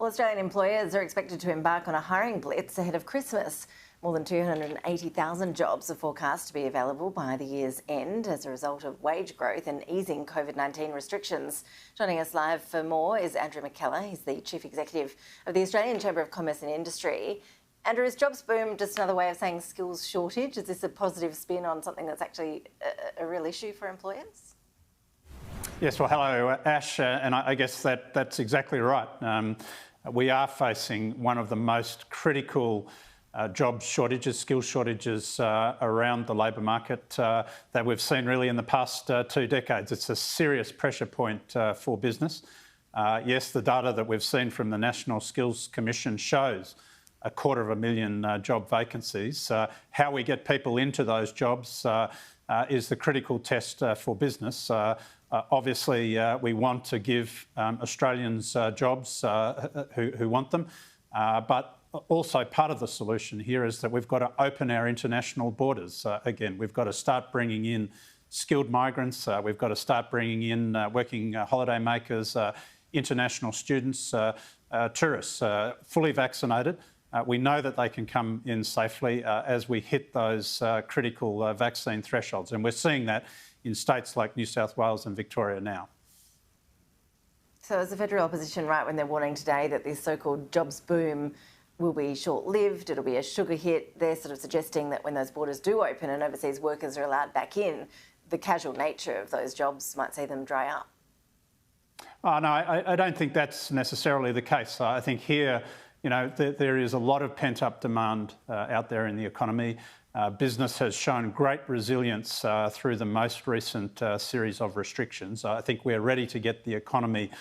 Well, Australian employers are expected to embark on a hiring blitz ahead of Christmas. More than 280,000 jobs are forecast to be available by the year's end as a result of wage growth and easing COVID-19 restrictions. Joining us live for more is Andrew McKellar. He's the Chief Executive of the Australian Chamber of Commerce and Industry. Andrew, is jobs boom just another way of saying skills shortage? Is this a positive spin on something that's actually a real issue for employers? Yes, well, hello, Ash, and I guess that's exactly right. We are facing one of the most critical job shortages, skill shortages around the labour market that we've seen really in the past 2 decades. It's a serious pressure point for business. Yes, the data that we've seen from the National Skills Commission shows 250,000 job vacancies. How we get people into those jobs is the critical test for business. Obviously, we want to give Australians jobs who want them, but also part of the solution here is that we've got to open our international borders. Again, we've got to start bringing in skilled migrants, we've got to start bringing in working holiday makers, international students, tourists, fully vaccinated. We know that they can come in safely as we hit those critical vaccine thresholds, and we're seeing that in states like New South Wales and Victoria now. So is the federal opposition right when they're warning today that this so-called jobs boom will be short-lived, it'll be a sugar hit? They're sort of suggesting that when those borders do open and overseas workers are allowed back in, the casual nature of those jobs might see them dry up. Oh, no, I don't think that's necessarily the case. I think here, you know, there is a lot of pent-up demand out there in the economy. Business has shown great resilience through the most recent series of restrictions. I think we're ready to get the economy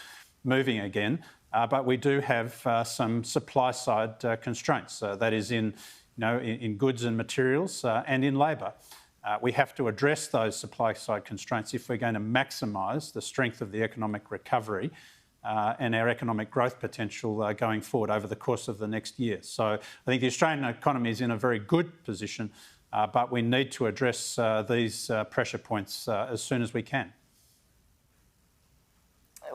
moving again, but we do have some supply-side constraints. That is in goods and materials and in labour. We have to address those supply-side constraints if we're going to maximise the strength of the economic recovery and our economic growth potential going forward over the course of the next year. So I think the Australian economy is in a very good position, but we need to address these pressure points as soon as we can.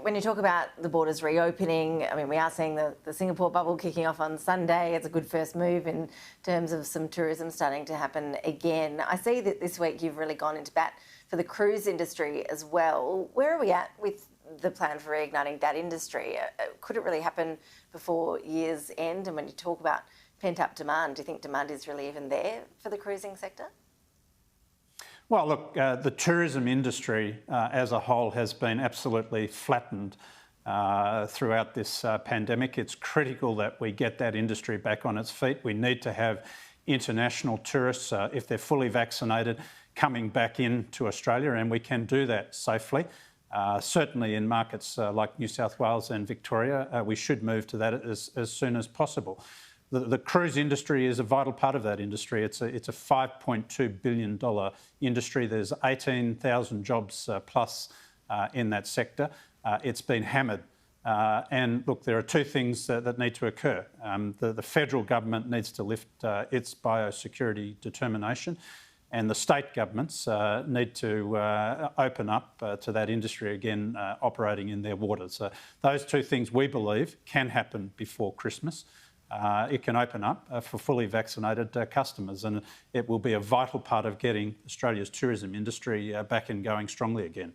When you talk about the borders reopening, I mean, we are seeing the Singapore bubble kicking off on Sunday. It's a good first move in terms of some tourism starting to happen again. I see that this week you've really gone into bat for the cruise industry as well. Where are we at with the plan for reigniting that industry? Could it really happen before year's end? And when you talk about pent-up demand, do you think demand is really even there for the cruising sector? Well, look, the tourism industry as a whole has been absolutely flattened throughout this pandemic. It's critical that we get that industry back on its feet. We need to have international tourists, if they're fully vaccinated, coming back into Australia, and we can do that safely. Certainly in markets like New South Wales and Victoria, we should move to that as soon as possible. The cruise industry is a vital part of that industry. It's a $5.2 billion industry. There's 18,000 jobs plus in that sector. It's been hammered. And look, there are 2 things that need to occur. The federal government needs to lift its biosecurity determination, and the state governments need to open up to that industry again operating in their waters. Those 2 things, we believe, can happen before Christmas. It can open up for fully vaccinated customers, and it will be a vital part of getting Australia's tourism industry back and going strongly again.